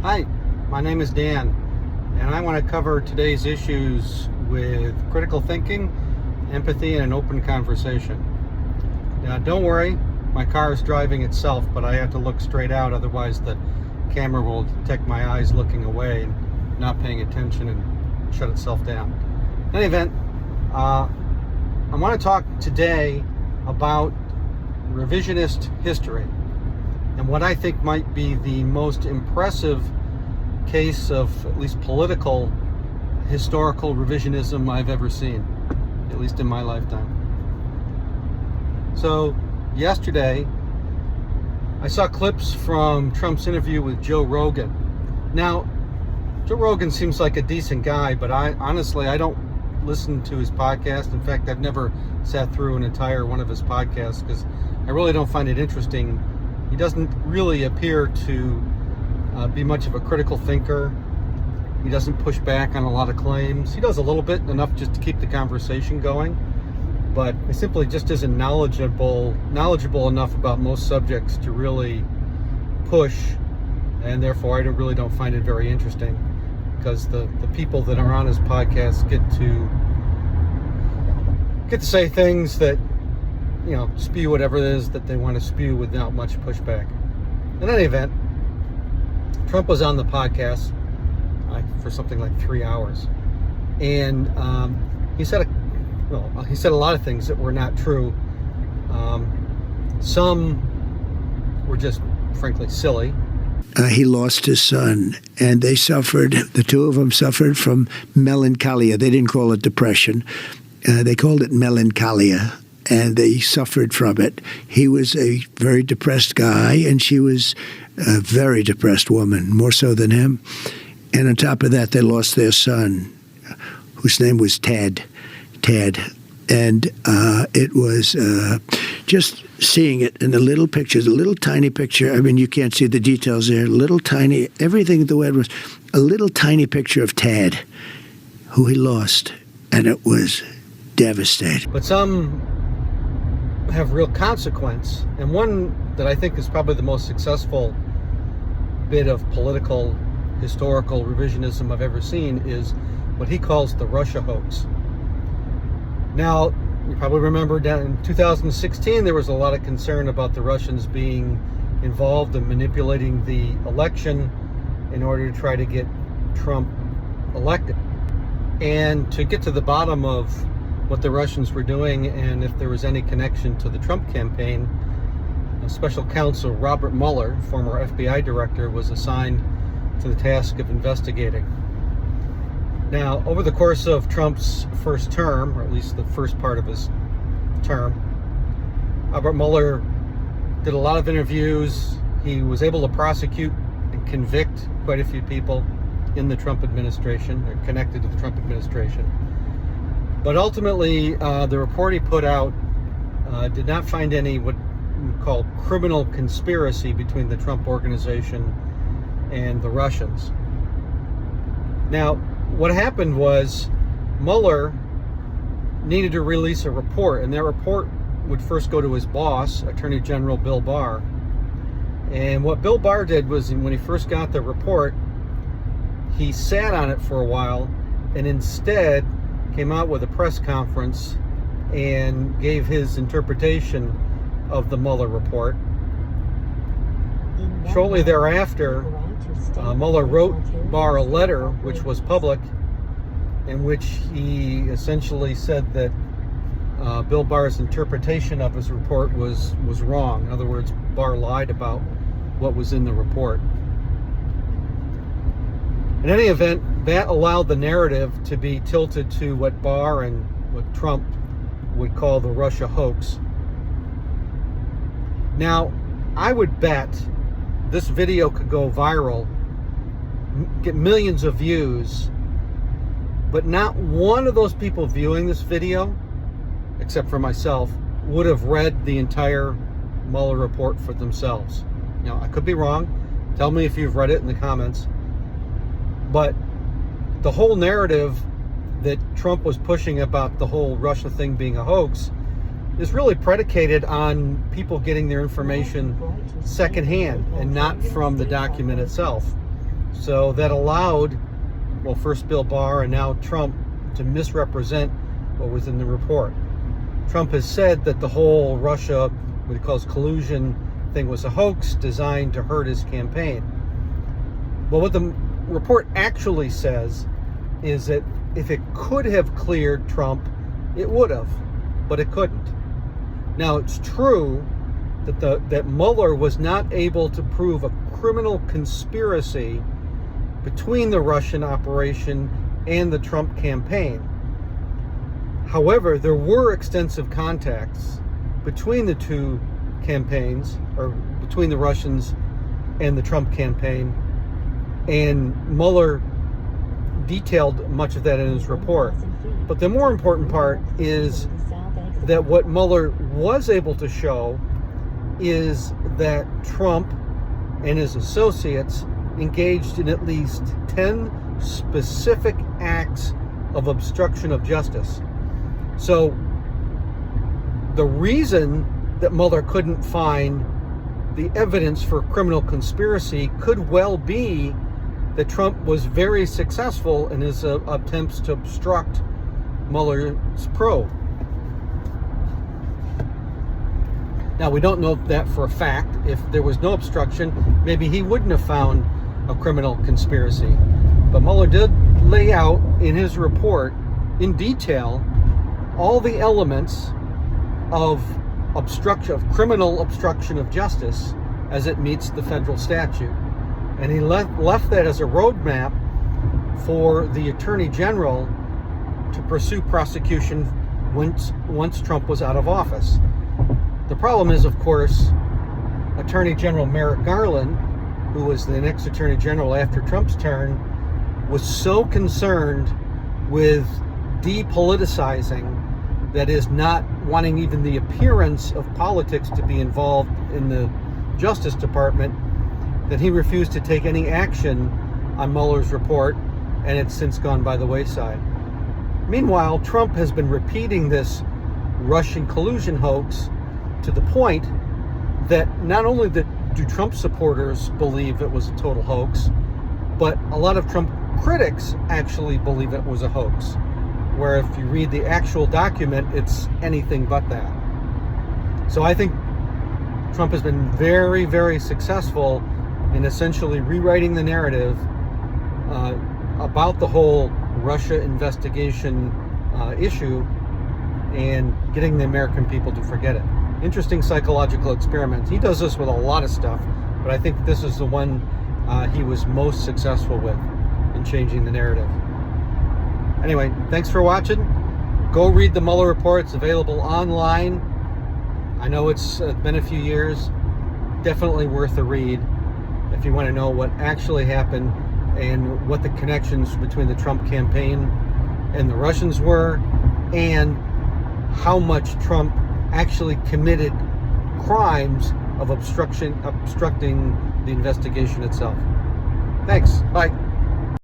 Hi, my name is Dan, and I want to cover today's issues with critical thinking, empathy, and an open conversation. Now, don't worry, my car is driving itself, but I have to look straight out, otherwise the camera will detect my eyes looking away and not paying attention and shut itself down. In any event, I want to talk today about revisionist history and what I think might be the most impressive case of at least political historical revisionism I've ever seen, at least in my lifetime. So yesterday I saw clips from Trump's interview with Joe Rogan. Now, Joe Rogan seems like a decent guy, but I don't listen to his podcast. In fact, I've never sat through an entire one of his podcasts because I really don't find it interesting. He doesn't really appear to be much of a critical thinker. He doesn't push back on a lot of claims. He does a little bit, enough just to keep the conversation going, but he simply just isn't knowledgeable enough about most subjects to really push, and therefore I really don't find it very interesting, because the people that are on his podcast get to say things that, spew whatever it is that they want to spew without much pushback. In any event, Trump was on the podcast for something like 3 hours, and he said a lot of things that were not true. Some were just frankly silly. He lost his son, and the two of them suffered from melancholia. They didn't call it depression. They called it melancholia, and they suffered from it. He was a very depressed guy, and she was a very depressed woman, more so than him. And on top of that, they lost their son, whose name was Ted. And it was just seeing it in the little pictures, a little tiny picture. I mean, you can't see the details there. Little tiny, everything the way it was, a little tiny picture of Ted, who he lost, and it was devastating. But some have real consequence, and one that I think is probably the most successful bit of political, historical revisionism I've ever seen is what he calls the Russia hoax. Now, you probably remember down in 2016, there was a lot of concern about the Russians being involved in manipulating the election in order to try to get Trump elected. And to get to the bottom of what the Russians were doing and if there was any connection to the Trump campaign, Special Counsel Robert Mueller, former FBI director, was assigned to the task of investigating. Now, over the course of Trump's first term, or at least the first part of his term, Robert Mueller did a lot of interviews. He was able to prosecute and convict quite a few people in the Trump administration, or connected to the Trump administration. But ultimately, the report he put out did not find any what we call criminal conspiracy between the Trump organization and the Russians. Now, what happened was Mueller needed to release a report, and that report would first go to his boss, Attorney General Bill Barr. And what Bill Barr did was, when he first got the report, he sat on it for a while and instead came out with a press conference and gave his interpretation of the Mueller report. Shortly thereafter, Mueller wrote Barr a letter, which was public, in which he essentially said that Bill Barr's interpretation of his report was wrong. In other words, Barr lied about what was in the report. In any event, that allowed the narrative to be tilted to what Barr and what Trump would call the Russia hoax. Now, I would bet this video could go viral, get millions of views, but not one of those people viewing this video, except for myself, would have read the entire Mueller report for themselves. Now, I could be wrong. Tell me if you've read it in the comments. But the whole narrative that Trump was pushing about the whole Russia thing being a hoax is really predicated on people getting their information secondhand and not from the document itself. So that allowed, well, first Bill Barr and now Trump to misrepresent what was in the report. Trump has said that the whole Russia, what he calls collusion thing, was a hoax designed to hurt his campaign. Well, what the report actually says is that if it could have cleared Trump, it would have, but it couldn't. Now, it's true that Mueller was not able to prove a criminal conspiracy between the Russian operation and the Trump campaign. However, there were extensive contacts between the two campaigns, or between the Russians and the Trump campaign, and Mueller detailed much of that in his report. But the more important part is that what Mueller was able to show is that Trump and his associates engaged in at least 10 specific acts of obstruction of justice. So the reason that Mueller couldn't find the evidence for criminal conspiracy could well be that Trump was very successful in his attempts to obstruct Mueller's probe. Now, we don't know that for a fact. If there was no obstruction, maybe he wouldn't have found a criminal conspiracy. But Mueller did lay out in his report in detail all the elements of criminal obstruction of justice as it meets the federal statute. And he left that as a roadmap for the Attorney General to pursue prosecution once Trump was out of office. The problem is, of course, Attorney General Merrick Garland, who was the next Attorney General after Trump's turn, was so concerned with depoliticizing, that is, not wanting even the appearance of politics to be involved in the Justice Department, that he refused to take any action on Mueller's report, and it's since gone by the wayside. Meanwhile, Trump has been repeating this Russian collusion hoax to the point that not only do Trump supporters believe it was a total hoax, but a lot of Trump critics actually believe it was a hoax, where if you read the actual document, it's anything but that. So I think Trump has been very, very successful in essentially rewriting the narrative about the whole Russia investigation issue and getting the American people to forget it. Interesting psychological experiment. He does this with a lot of stuff, but I think this is the one he was most successful with in changing the narrative. Anyway, thanks for watching. Go read the Mueller report. It's available online. I know it's been a few years. Definitely worth a read if you want to know what actually happened and what the connections between the Trump campaign and the Russians were, and how much Trump actually committed crimes of obstructing the investigation itself. Thanks. Bye.